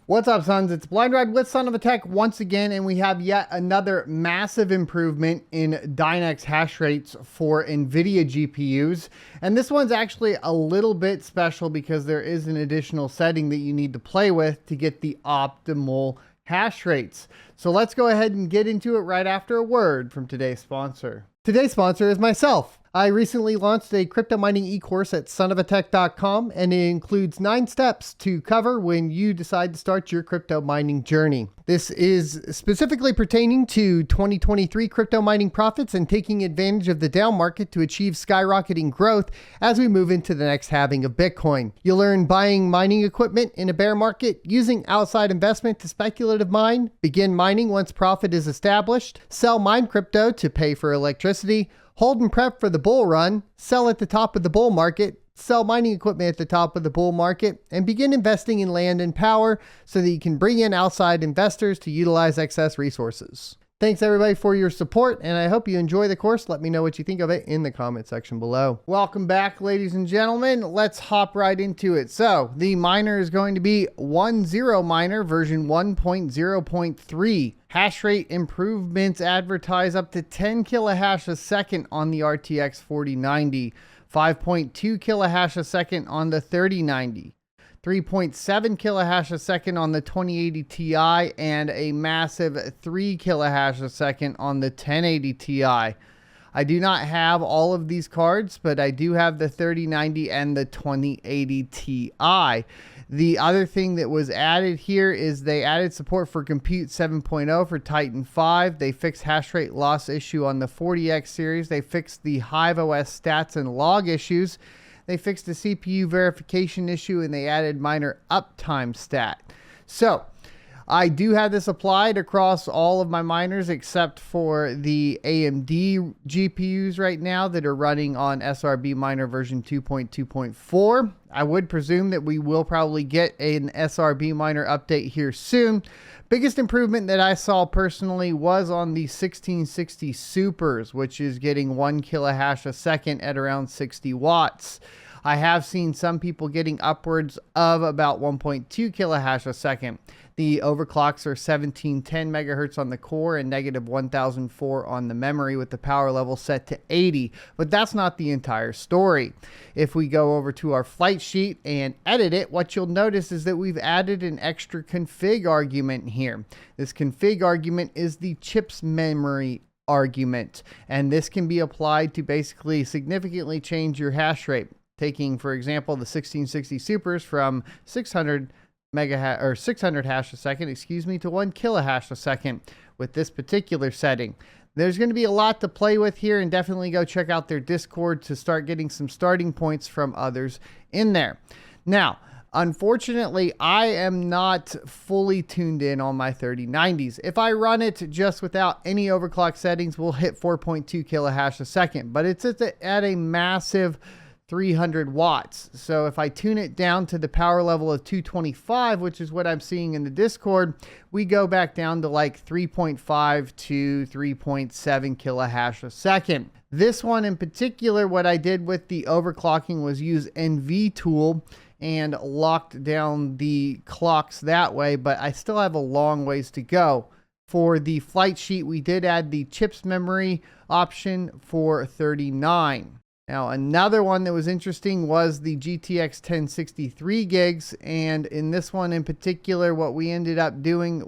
What's up, sons? It's Blind Ride with Son of a Tech once again, and we have yet another massive improvement in Dynex hash rates for Nvidia GPUs. And this one's actually a little bit special because there is an additional setting that you need to play with to get the optimal hash rates. So let's go ahead and get into it right after a word from today's sponsor. Today's sponsor is myself. I recently launched a crypto mining e-course at sonofatech.com, and it includes 9 steps to cover when you decide to start your crypto mining journey. This is specifically pertaining to 2023 crypto mining profits and taking advantage of the down market to achieve skyrocketing growth as we move into the next halving of Bitcoin. You'll learn buying mining equipment in a bear market, using outside investment to speculative mine, begin mining once profit is established, sell mine crypto to pay for electricity, hold and prep for the bull run, sell at the top of the bull market, sell mining equipment at the top of the bull market, and begin investing in land and power so that you can bring in outside investors to utilize excess resources. Thanks everybody for your support, and I hope you enjoy the course. Let me know what you think of it in the comment section below. Welcome back, ladies and gentlemen. Let's hop right into it. So the miner is going to be 10 miner version 1.0.3. Hash rate improvements advertise up to 10 kilohash a second on the RTX 4090, 5.2 kilohash a second on the 3090. 3.7 kilohash a second on the 2080 Ti, and a massive 3 kilohash a second on the 1080 Ti. I do not have all of these cards, but I do have the 3090 and the 2080 Ti. The other thing that was added here is they added support for Compute 7.0 for Titan 5. They fixed hash rate loss issue on the 40X series. They fixed the Hive OS stats and log issues. They fixed the CPU verification issue, and they added miner uptime stat. So I do have this applied across all of my miners except for the AMD GPUs right now that are running on SRB miner version 2.2.4. I would presume that we will probably get an SRB miner update here soon. Biggest improvement that I saw personally was on the 1660 Supers, which is getting 1 kilohash a second at around 60 watts. I have seen some people getting upwards of about 1.2 kilohash a second. The overclocks are 1710 megahertz on the core and negative 1004 on the memory, with the power level set to 80. But that's not the entire story. If we go over to our flight sheet and edit it, what you'll notice is that we've added an extra config argument here. This config argument is the chip's memory argument, and this can be applied to basically significantly change your hash rate. Taking, for example, the 1660 Supers from 600 hash a second, to 1 kilohash a second with this particular setting. There's going to be a lot to play with here, and definitely go check out their Discord to start getting some starting points from others in there. Now, unfortunately, I am not fully tuned in on my 3090s. If I run it just without any overclock settings, we'll hit 4.2 kilohash a second, but it's at a massive 300 watts. So if I tune it down to the power level of 225, which is what I'm seeing in the Discord, we go back down to like 3.5 to 3.7 kilohash a second. This one in particular, what I did with the overclocking was use nvtool and locked down the clocks that way, but I still have a long ways to go. For the flight sheet, we did add the chips memory option for 39. Now, another one that was interesting was the GTX 1063 gigs, and in this one in particular, what we ended up doing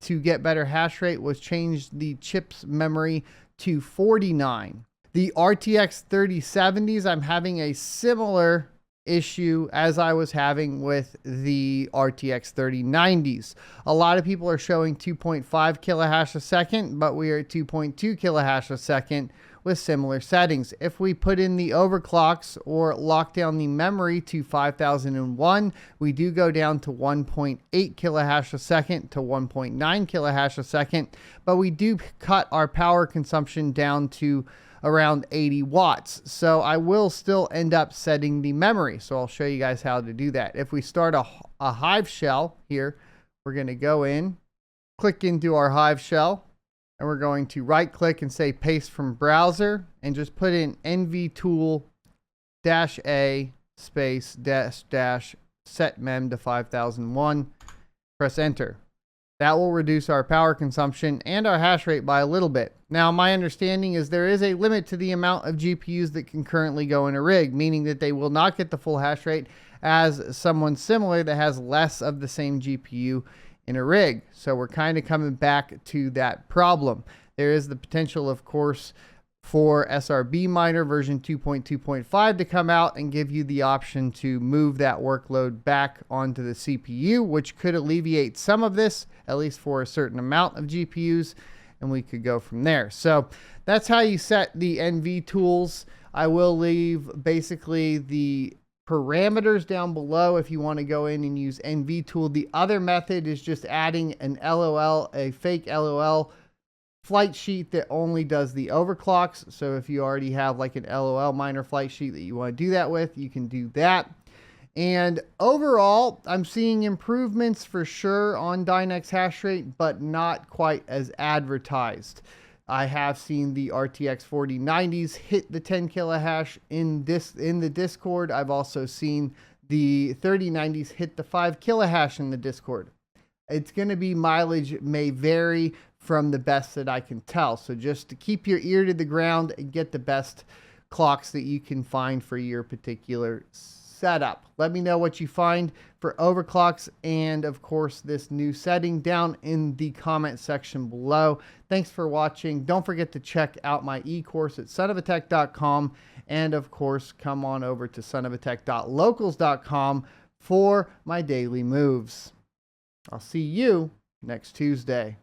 to get better hash rate was change the chip's memory to 49. The RTX 3070s, I'm having a similar issue as I was having with the RTX 3090s. A lot of people are showing 2.5 kilohash a second, but we are at 2.2 kilohash a second with similar settings. If we put in the overclocks or lock down the memory to 5001, we do go down to 1.8 kilohash a second to 1.9 kilohash a second, but we do cut our power consumption down to around 80 watts. So I will still end up setting the memory. So I'll show you guys how to do that. If we start a Hive shell here, we're going to go in, click into our Hive shell, and we're going to right click and say paste from browser, and just put in nvtool -a space dash setmem to 5001. Press enter. That will reduce our power consumption and our hash rate by a little bit. Now, my understanding is there is a limit to the amount of GPUs that can currently go in a rig, meaning that they will not get the full hash rate as someone similar that has less of the same GPU in a rig. So we're kind of coming back to that problem. There is the potential, of course, for SRB Miner version 2.2.5 to come out and give you the option to move that workload back onto the CPU, which could alleviate some of this, at least for a certain amount of GPUs, and we could go from there. So that's how you set the NV tools. I will leave basically the parameters down below if you want to go in and use NV tool. The other method is just adding an LOL, a fake LOL flight sheet that only does the overclocks. So if you already have like an LOL miner flight sheet that you want to do that with, you can do that. And overall, I'm seeing improvements for sure on Dynex hash rate, but not quite as advertised. I have seen the RTX 4090s hit the 10 kilohash in the Discord. I've also seen the 3090s hit the 5 kilohash in the Discord. It's going to be mileage may vary from the best that I can tell. So just to keep your ear to the ground and get the best clocks that you can find for your particular setup. Let me know what you find for overclocks and of course this new setting down in the comment section below. Thanks for watching. Don't forget to check out my e-course at sonofatech.com and of course come on over to sonofatech.locals.com for my daily moves. I'll see you next Tuesday.